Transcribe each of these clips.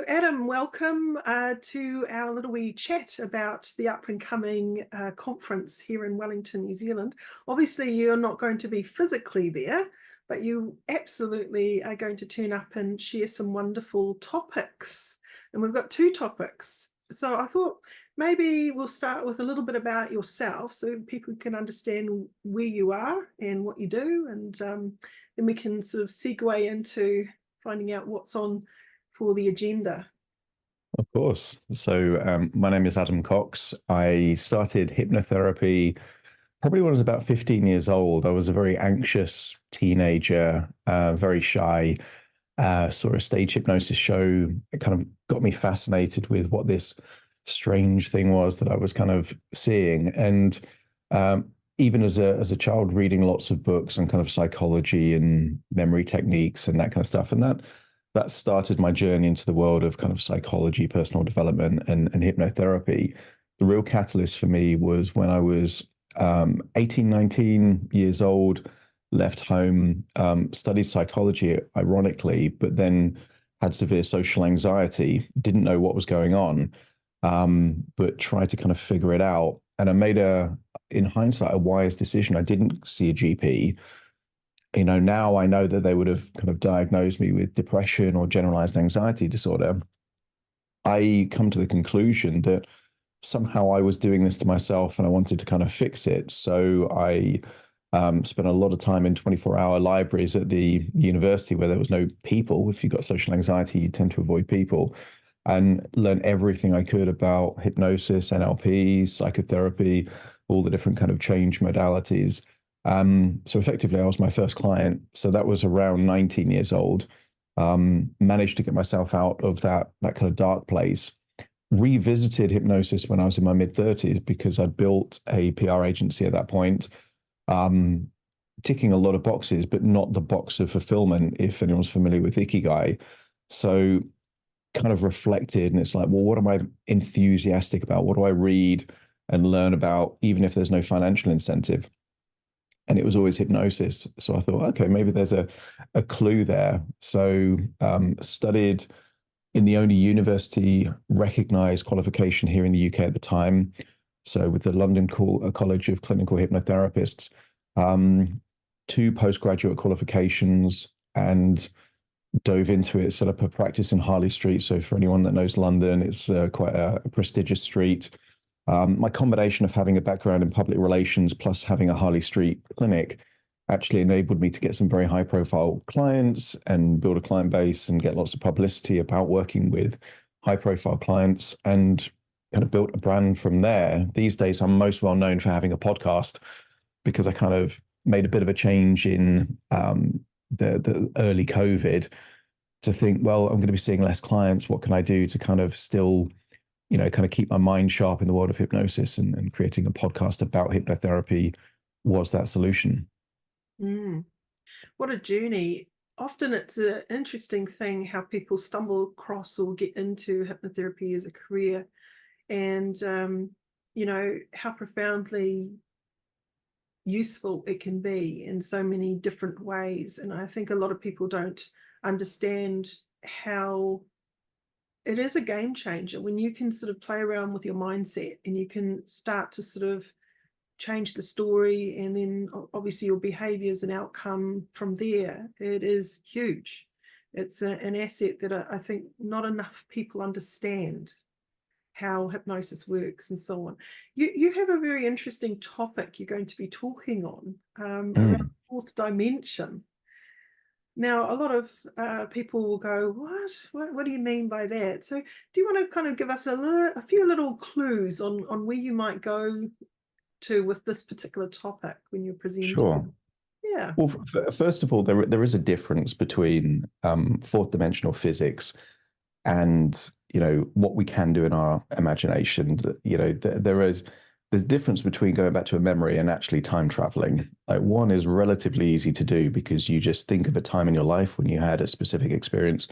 Adam, welcome to our little wee chat about the up and coming conference here in Wellington, New Zealand. Obviously, you're not going to be physically there, but you absolutely are going to turn up and share some wonderful topics. And we've got two topics. So I thought maybe we'll start with a little bit about yourself so people can understand where you are and what you do. And then we can sort of segue into finding out what's on for the agenda. Of course. So my name is Adam Cox. I started hypnotherapy probably when I was about 15 years old. I was a very anxious teenager, very shy. Saw a stage hypnosis show. It kind of got me fascinated with what this strange thing was that I was kind of seeing. And even as a child, reading lots of books on kind of psychology and memory techniques and that kind of stuff. And that started my journey into the world of kind of psychology, personal development, and hypnotherapy. The real catalyst for me was when I was 18, 19 years old, left home, studied psychology, ironically, but then had severe social anxiety, didn't know what was going on, but tried to kind of figure it out. And I made in hindsight, a wise decision. I didn't see a GP. Now I know that they would have kind of diagnosed me with depression or generalized anxiety disorder. I come to the conclusion that somehow I was doing this to myself and I wanted to kind of fix it. So I spent a lot of time in 24-hour libraries at the university where there was no people. If you've got social anxiety, you tend to avoid people, and learn everything I could about hypnosis, NLP, psychotherapy, all the different kind of change modalities. So effectively, I was my first client. So that was around 19 years old. Managed to get myself out of that kind of dark place. Revisited hypnosis when I was in my mid-30s because I'd built a PR agency at that point, ticking a lot of boxes, but not the box of fulfillment, if anyone's familiar with Ikigai. So kind of reflected, and it's like, well, what am I enthusiastic about? What do I read and learn about, even if there's no financial incentive? And it was always hypnosis. So I thought, okay, maybe there's a clue there. So studied in the only university recognized qualification here in the UK at the time. So with the London College of Clinical Hypnotherapists, two postgraduate qualifications, and dove into it, set up a practice in Harley Street. So for anyone that knows London, it's quite a prestigious street. My combination of having a background in public relations plus having a Harley Street clinic actually enabled me to get some very high profile clients and build a client base and get lots of publicity about working with high profile clients, and kind of built a brand from there. These days, I'm most well known for having a podcast because I kind of made a bit of a change in the early COVID to think, well, I'm going to be seeing less clients. What can I do to kind of still kind of keep my mind sharp in the world of hypnosis, and creating a podcast about hypnotherapy was that solution. What a journey. Often it's an interesting thing how people stumble across or get into hypnotherapy as a career, and how profoundly useful it can be in so many different ways. And I think a lot of people don't understand how it is a game changer when you can sort of play around with your mindset and you can start to sort of change the story, and then obviously your behaviors and outcome from there. It is huge. It's an asset that I think not enough people understand how hypnosis works and so on. You have a very interesting topic you're going to be talking on around fourth dimension. Now, a lot of people will go, what do you mean by that? So do you want to kind of give us a few little clues on where you might go to with this particular topic when you're presenting? Sure. Yeah. Well, first of all, there is a difference between fourth dimensional physics and what we can do in our imagination. There's a difference between going back to a memory and actually time traveling. Like, one is relatively easy to do because you just think of a time in your life when you had a specific experience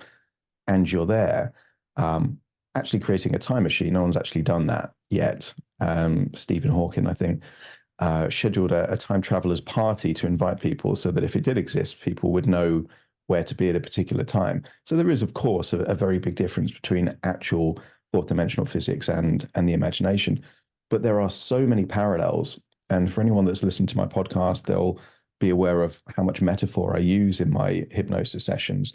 and you're there. Actually creating a time machine, no one's actually done that yet. Stephen Hawking, I think, scheduled a time traveler's party to invite people so that if it did exist, people would know where to be at a particular time. So there is, of course, a very big difference between actual fourth dimensional physics and the imagination. But there are so many parallels. And for anyone that's listened to my podcast, they'll be aware of how much metaphor I use in my hypnosis sessions.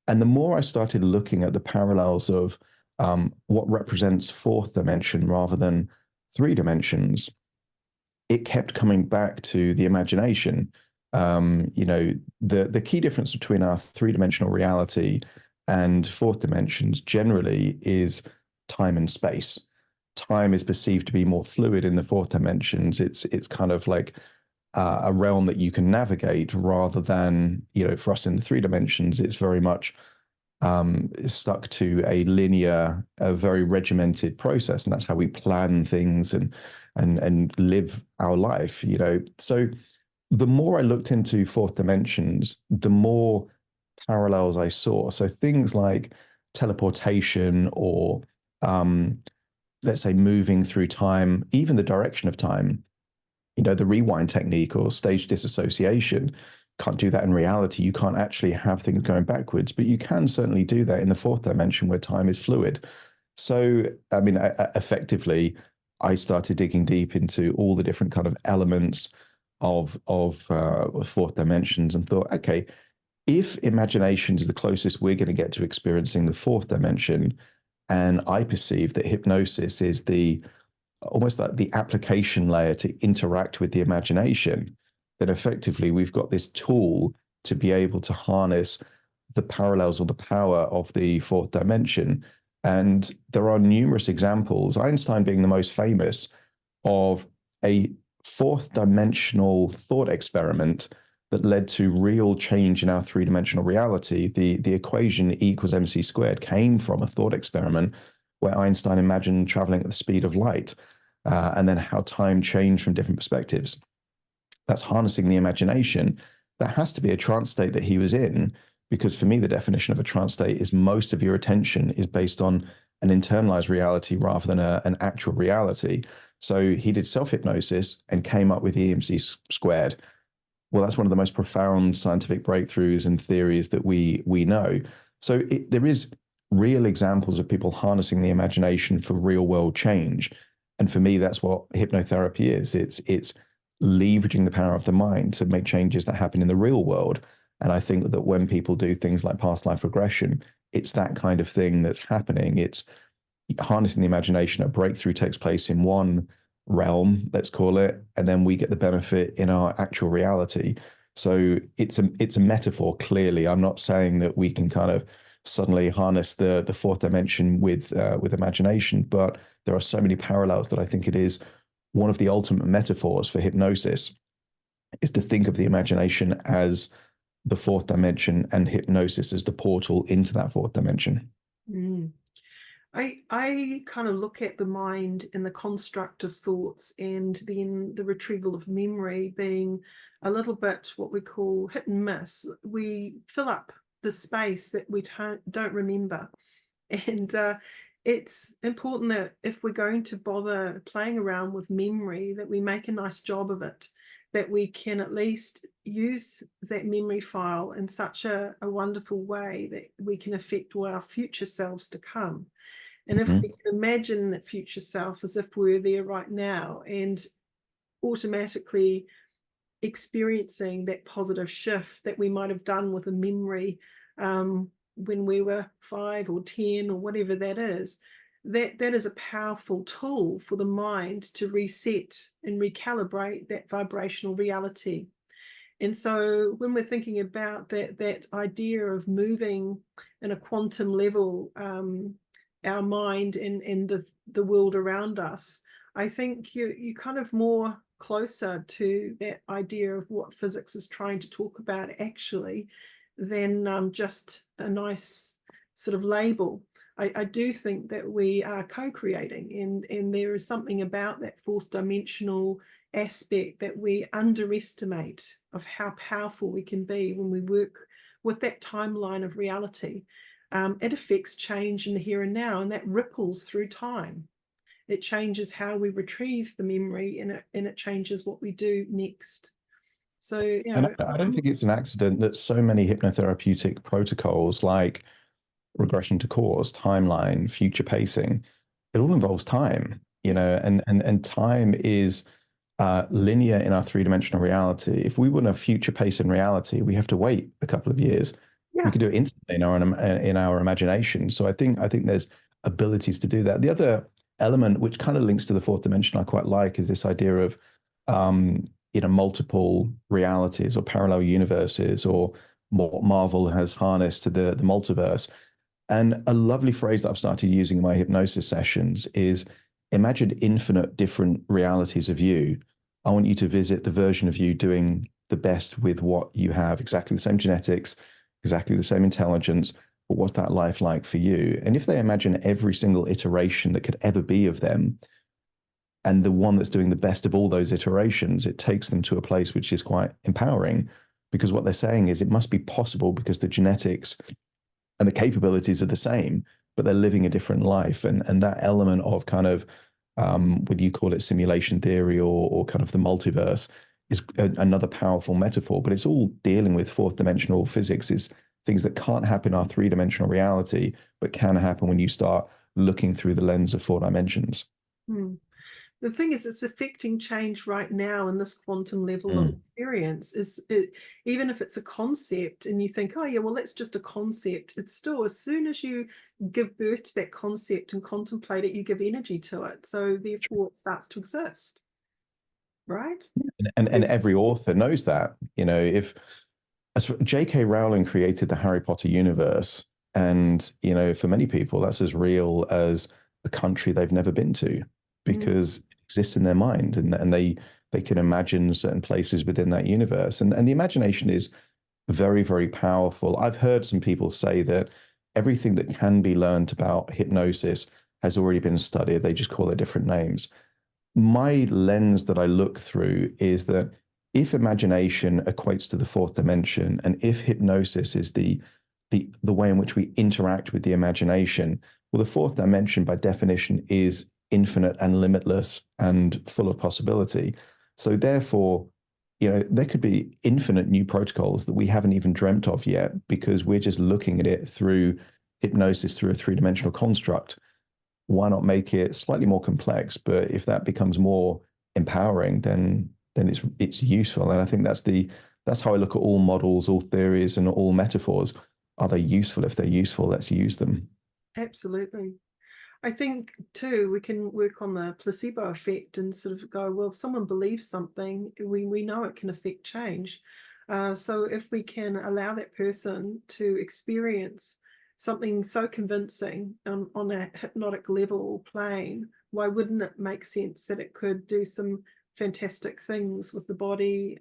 And the more I started looking at the parallels of what represents fourth dimension rather than three dimensions, it kept coming back to the imagination. The key difference between our three-dimensional reality and fourth dimensions generally is time and space. Time is perceived to be more fluid in the fourth dimensions. It's kind of like a realm that you can navigate rather than, for us in the three dimensions, it's very much stuck to a linear, a very regimented process, and that's how we plan things and live our life. So the more I looked into fourth dimensions, the more parallels I saw. So things like teleportation or let's say moving through time, even the direction of time, the rewind technique or stage disassociation. Can't do that in reality. You can't actually have things going backwards, but you can certainly do that in the fourth dimension where time is fluid. So, I mean, effectively, I started digging deep into all the different kind of elements of fourth dimensions and thought, okay, if imagination is the closest we're going to get to experiencing the fourth dimension, and I perceive that hypnosis is the almost like the application layer to interact with the imagination, then effectively we've got this tool to be able to harness the parallels or the power of the fourth dimension. And there are numerous examples, Einstein being the most famous, of a fourth dimensional thought experiment that led to real change in our three-dimensional reality. The equation E equals mc squared came from a thought experiment where Einstein imagined traveling at the speed of light, and then how time changed from different perspectives. That's harnessing the imagination. That has to be a trance state that he was in, because for me, the definition of a trance state is most of your attention is based on an internalized reality rather than an actual reality. So he did self-hypnosis and came up with EMC squared. Well, that's one of the most profound scientific breakthroughs and theories that we know. So there is real examples of people harnessing the imagination for real world change. And for me, that's what hypnotherapy is. It's leveraging the power of the mind to make changes that happen in the real world. And I think that when people do things like past life regression, it's that kind of thing that's happening. It's harnessing the imagination. A breakthrough takes place in one realm, let's call it, and then we get the benefit in our actual reality. So it's a metaphor. Clearly, I'm not saying that we can kind of suddenly harness the fourth dimension with imagination, but there are so many parallels that I think it is one of the ultimate metaphors for hypnosis is to think of the imagination as the fourth dimension and hypnosis as the portal into that fourth dimension. Mm. I kind of look at the mind and the construct of thoughts and then the retrieval of memory being a little bit what we call hit and miss. We fill up the space that we don't remember. And it's important that if we're going to bother playing around with memory, that we make a nice job of it, that we can at least use that memory file in such a wonderful way that we can affect our future selves to come. And if we can imagine that future self as if we're there right now and automatically experiencing that positive shift that we might have done with a memory when we were 5 or 10 or whatever that is, that is a powerful tool for the mind to reset and recalibrate that vibrational reality. And so when we're thinking about that idea of moving in a quantum level, our mind and the world around us, I think you kind of more closer to that idea of what physics is trying to talk about actually than just a nice sort of label. I do think that we are co-creating, and there is something about that fourth dimensional aspect that we underestimate of how powerful we can be when we work with that timeline of reality. It affects change in the here and now, and that ripples through time. It changes how we retrieve the memory, and it changes what we do next. So, you And know, I don't think it's an accident that so many hypnotherapeutic protocols like regression to cause, timeline, future pacing, it all involves time, you yes, know, and time is linear in our three-dimensional reality. If we want a future pace in reality, we have to wait a couple of years. We yeah, could do it instantly in our imagination. So I think there's abilities to do that. The other element, which kind of links to the fourth dimension, I quite like, is this idea of multiple realities or parallel universes, or what Marvel has harnessed to the multiverse. And a lovely phrase that I've started using in my hypnosis sessions is, imagine infinite different realities of you. I want you to visit the version of you doing the best with what you have, exactly the same genetics, exactly the same intelligence, but what's that life like for you? And if they imagine every single iteration that could ever be of them, and the one that's doing the best of all those iterations, it takes them to a place which is quite empowering, because what they're saying is it must be possible because the genetics and the capabilities are the same, but they're living a different life. And that element of kind of, whether you call it simulation theory or kind of the multiverse, is another powerful metaphor. But it's all dealing with fourth dimensional physics, is things that can't happen in our three-dimensional reality, but can happen when you start looking through the lens of four dimensions. hmm. The thing is, it's affecting change right now in this quantum level of Mm. experience. Even if it's a concept and you think, oh yeah, well, that's just a concept, it's still, as soon as you give birth to that concept and contemplate it, you give energy to it. So therefore it starts to exist, right? And every author knows that. If as J.K. Rowling created the Harry Potter universe, and for many people, that's as real as a country they've never been to, Mm, because it exists in their mind, and they can imagine certain places within that universe. And the imagination is very, very powerful. I've heard some people say that everything that can be learned about hypnosis has already been studied. They just call it different names. My lens that I look through is that if imagination equates to the fourth dimension, and if hypnosis is the way in which we interact with the imagination, well, the fourth dimension by definition is infinite and limitless and full of possibility. So therefore, there could be infinite new protocols that we haven't even dreamt of yet, because we're just looking at it through hypnosis, through a three-dimensional construct. Why not make it slightly more complex? But if that becomes more empowering, then it's useful. And I think that's how I look at all models, all theories, and all metaphors. Are they useful? If they're useful, let's use them. absolutely. I think too, we can work on the placebo effect and sort of go, well, if someone believes something, we know it can affect change. So if we can allow that person to experience something so convincing on a hypnotic level or plane, why wouldn't it make sense that it could do some fantastic things with the body,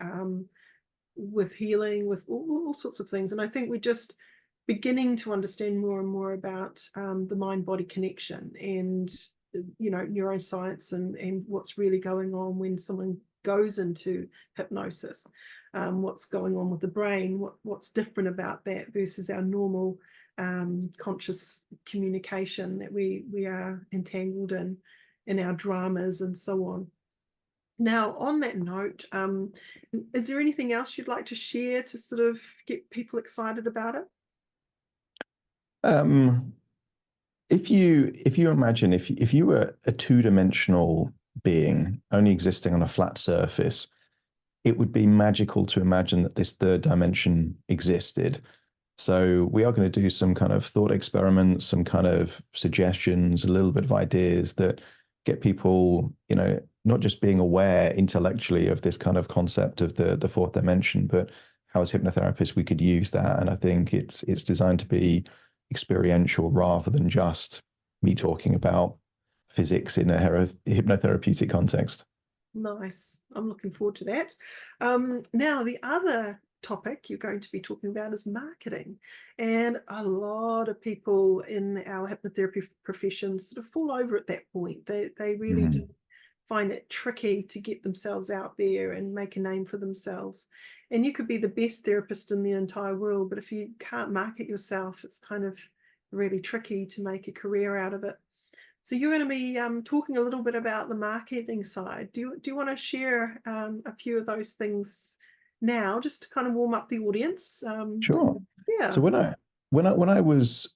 with healing, with all sorts of things? And I think we're just beginning to understand more and more about the mind-body connection, and neuroscience, and what's really going on when someone goes into hypnosis, what's going on with the brain, what's different about that versus our normal conscious communication that we are entangled in our dramas and so on. Now, on that note, is there anything else you'd like to share to sort of get people excited about it? Um, if you imagine, if you were a two-dimensional being only existing on a flat surface, it would be magical to imagine that this third dimension existed. So we are going to do some kind of thought experiments, some kind of suggestions, a little bit of ideas that get people, not just being aware intellectually of this kind of concept of the fourth dimension, but how as hypnotherapists we could use that. And I think it's designed to be experiential rather than just me talking about physics in a hypnotherapeutic context. Nice. I'm looking forward to that. Now, the other topic you're going to be talking about is marketing. And a lot of people in our hypnotherapy professions sort of fall over at that point. They really do Mhm. find it tricky to get themselves out there and make a name for themselves. And you could be the best therapist in the entire world, but if you can't market yourself, it's kind of really tricky to make a career out of it. So you're going to be talking a little bit about the marketing side. Do you want to share a few of those things now, just to kind of warm up the audience. Sure. Yeah. So when I was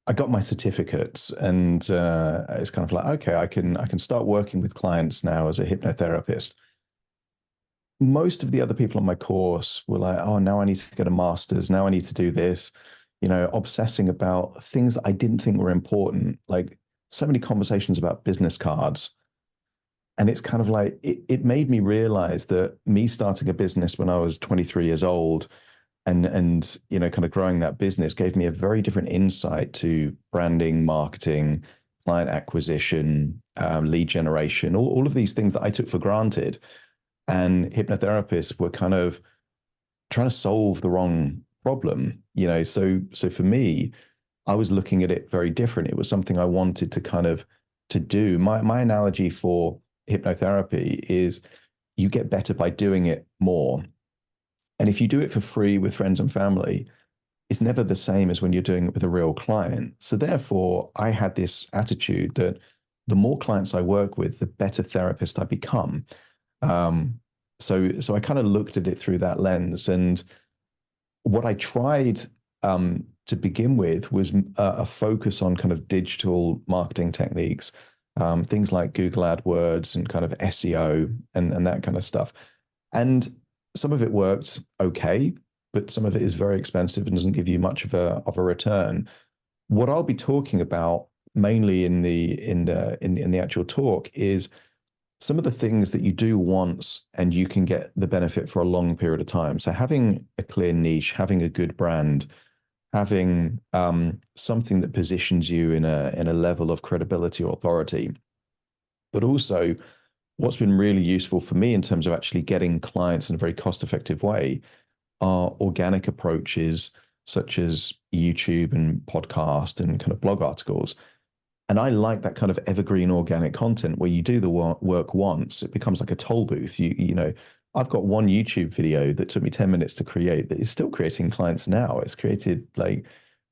I got my certificates, and it's kind of like, okay, I can start working with clients now as a hypnotherapist. Most of the other people on my course were like, oh, now I need to get a master's. Now I need to do this, obsessing about things that I didn't think were important, like so many conversations about business cards. And it's kind of like, it made me realize that me starting a business when I was 23 years old and kind of growing that business gave me a very different insight to branding, marketing, client acquisition, lead generation, all of these things that I took for granted. And hypnotherapists were kind of trying to solve the wrong problem, so for me, I was looking at it very different. It was something I wanted to kind of to do. My analogy for hypnotherapy is you get better by doing it more. And if you do it for free with friends and family, it's never the same as when you're doing it with a real client. So therefore, I had this attitude that the more clients I work with, the better therapist I become. So I kind of looked at it through that lens. And what I tried to begin with was a focus on kind of digital marketing techniques, things like Google AdWords and kind of SEO and that kind of stuff. And some of it worked okay, but some of it is very expensive and doesn't give you much of a return. What I'll be talking about mainly in the actual talk is some of the things that you do once and you can get the benefit for a long period of time. So having a clear niche, having a good brand, having something that positions you in a level of credibility or authority, but also what's been really useful for me in terms of actually getting clients in a very cost-effective way are organic approaches such as YouTube and podcast and kind of blog articles. And I like that kind of evergreen organic content where you do the work once, it becomes like a toll booth. I've got one YouTube video that took me 10 minutes to create that is still creating clients now. It's created like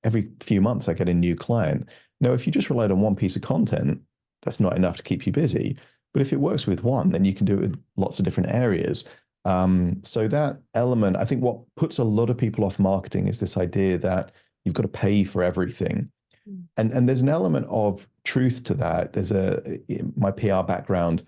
every few months I get a new client. Now, if you just relied on one piece of content, that's not enough to keep you busy. But if it works with one, then you can do it with lots of different areas. So that element, I think what puts a lot of people off marketing is this idea that you've got to pay for everything. And there's an element of truth to that. My PR background,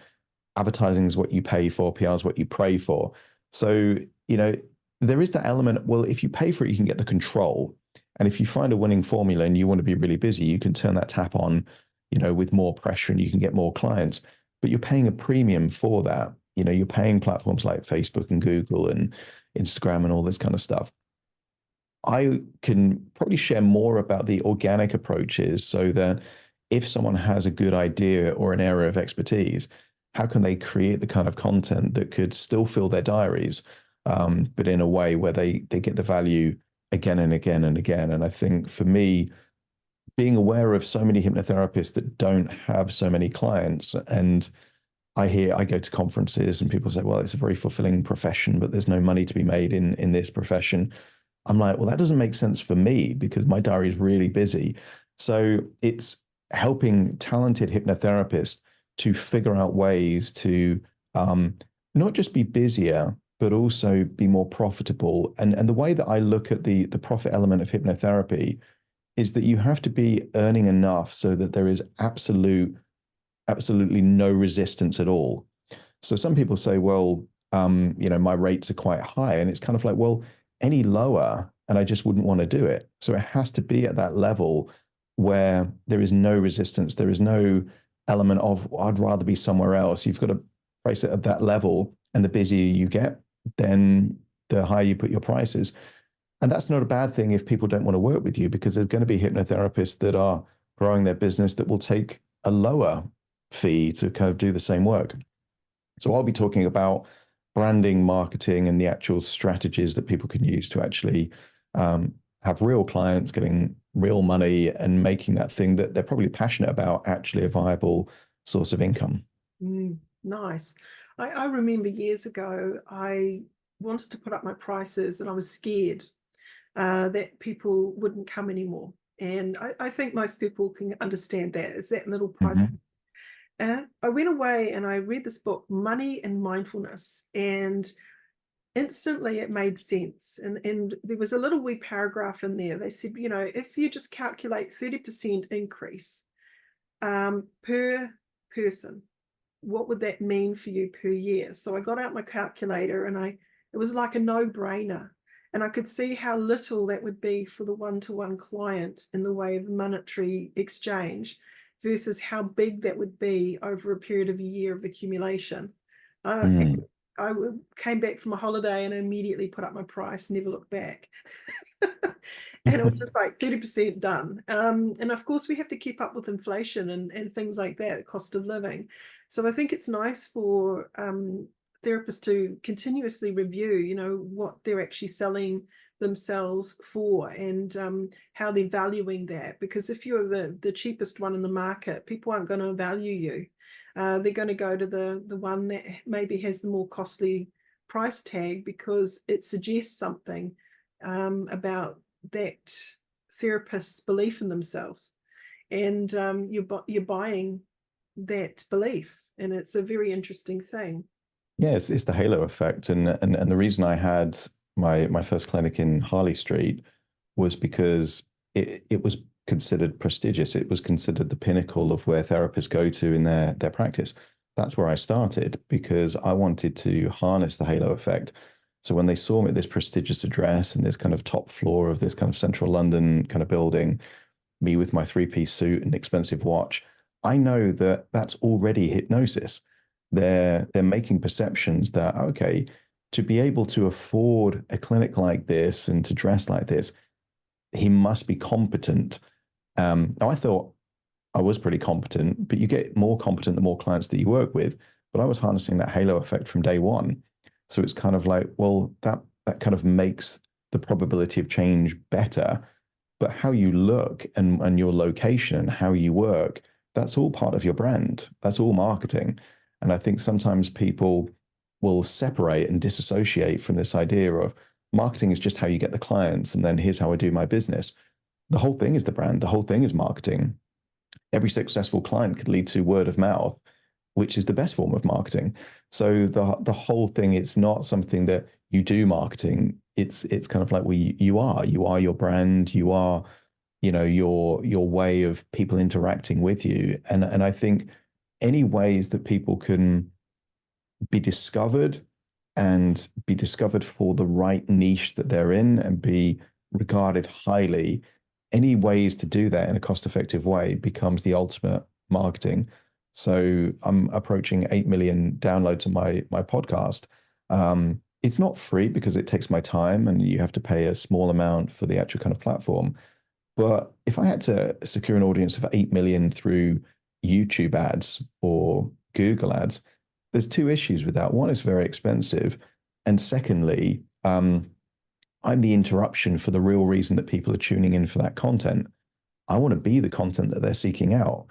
advertising is what you pay for, PR is what you pray for. So, there is that element. Well, if you pay for it, you can get the control. And if you find a winning formula and you want to be really busy, you can turn that tap on, with more pressure and you can get more clients. But you're paying a premium for that. You're paying platforms like Facebook and Google and Instagram and all this kind of stuff. I can probably share more about the organic approaches so that if someone has a good idea or an area of expertise, how can they create the kind of content that could still fill their diaries, but in a way where they get the value again and again and again. And I think for me, being aware of so many hypnotherapists that don't have so many clients, and I go to conferences and people say, well, it's a very fulfilling profession, but there's no money to be made in this profession. I'm like, well, that doesn't make sense for me because my diary is really busy. So it's helping talented hypnotherapists to figure out ways to not just be busier, but also be more profitable. And the way that I look at the profit element of hypnotherapy is that you have to be earning enough so that there is absolutely no resistance at all. So some people say, well, my rates are quite high. And it's kind of like, well, any lower, and I just wouldn't want to do it. So it has to be at that level where there is no resistance. There is no element of, I'd rather be somewhere else. You've got to price it at that level. And the busier you get, then the higher you put your prices. And that's not a bad thing if people don't want to work with you, because there's going to be hypnotherapists that are growing their business that will take a lower fee to kind of do the same work. So I'll be talking about branding, marketing, and the actual strategies that people can use to actually have real clients, getting real money, and making that thing that they're probably passionate about actually a viable source of income. Nice. I remember years ago, I wanted to put up my prices and I was scared that people wouldn't come anymore. And I think most people can understand that. It's that little price. And I went away and I read this book, Money and Mindfulness. And instantly it made sense. And there was a little wee paragraph in there. They said, if you just calculate 30% increase per person, what would that mean for you per year? So I got out my calculator and it was like a no-brainer. And I could see how little that would be for the one-to-one client in the way of monetary exchange versus how big that would be over a period of a year of accumulation. Mm. I came back from a holiday and immediately put up my price, never looked back. And it was just like 30% done. And of course, we have to keep up with inflation and things like that, cost of living. So I think it's nice for therapists to continuously review, what they're actually selling themselves for and how they're valuing that. Because if you're the cheapest one in the market, people aren't going to value you. They're going to go to the one that maybe has the more costly price tag because it suggests something about that therapist's belief in themselves, and you're buying that belief, and it's a very interesting thing. Yeah, it's the halo effect, and the reason I had my first clinic in Harley Street was because it was considered prestigious. It was considered the pinnacle of where therapists go to in their practice. That's where I started because I wanted to harness the halo effect. So when they saw me at this prestigious address and this kind of top floor of this kind of central London kind of building, me with my three-piece suit and expensive watch, I know that that's already hypnosis. They're making perceptions that, okay, to be able to afford a clinic like this and to dress like this, he must be competent. Now I thought I was pretty competent, but you get more competent the more clients that you work with. But I was harnessing that halo effect from day one. So it's kind of like, well, that kind of makes the probability of change better. But how you look and your location and how you work, that's all part of your brand. That's all marketing. And I think sometimes people will separate and disassociate from this idea of marketing is just how you get the clients, and then here's how I do my business. The whole thing is the brand. The whole thing is marketing. Every successful client could lead to word of mouth, which is the best form of marketing. So the whole thing, it's not something that you do marketing. It's kind of like you are your brand. You are, your way of people interacting with you. And I think any ways that people can be discovered and be discovered for the right niche that they're in and be regarded highly, any ways to do that in a cost-effective way becomes the ultimate marketing. So I'm approaching 8 million downloads on my podcast. It's not free because it takes my time and you have to pay a small amount for the actual kind of platform. But if I had to secure an audience of 8 million through YouTube ads or Google ads, there's two issues with that. One, it's very expensive. And secondly, I'm the interruption for the real reason that people are tuning in for that content. I want to be the content that they're seeking out.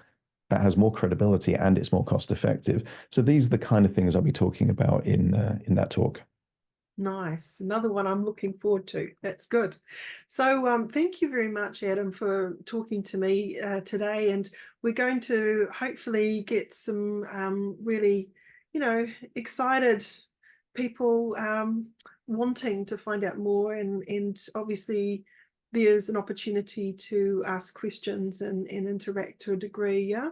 That has more credibility and it's more cost effective. So these are the kind of things I'll be talking about in that talk. Nice. Another one I'm looking forward to. That's good. So thank you very much, Adam, for talking to me today. And we're going to hopefully get some really, excited people wanting to find out more. And obviously there's an opportunity to ask questions and interact to a degree. Yeah.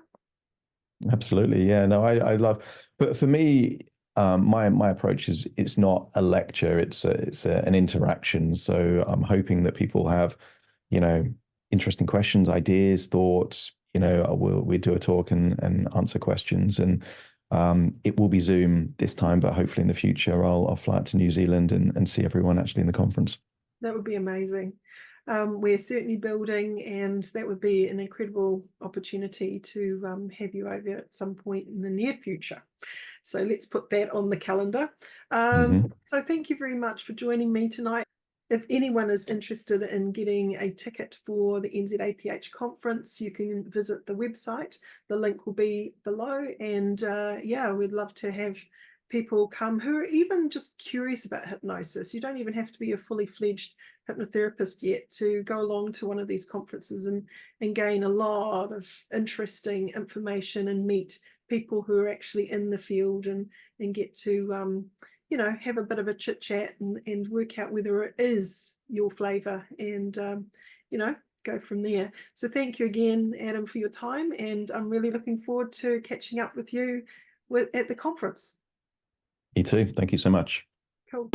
Absolutely. Yeah, no, I love, but for me, my approach is it's not a lecture, an interaction. So I'm hoping that people have, you know, interesting questions, ideas, thoughts. We do a talk and answer questions, and it will be Zoom this time, but hopefully in the future I'll fly out to New Zealand and see everyone actually in the conference. That would be amazing. We're certainly building, and that would be an incredible opportunity to have you over at some point in the near future. So let's put that on the calendar. Hmm. So thank you very much for joining me tonight. If anyone is interested in getting a ticket for the NZAPH conference, you can visit the website. The link will be below. And yeah, we'd love to have people come who are even just curious about hypnosis. You don't even have to be a fully fledged hypnotherapist yet to go along to one of these conferences and gain a lot of interesting information and meet people who are actually in the field and get to have a bit of a chit chat and work out whether it is your flavor, and go from there. So thank you again, Adam, for your time, and I'm really looking forward to catching up with you at the conference. Me too. Thank you so much. Cool.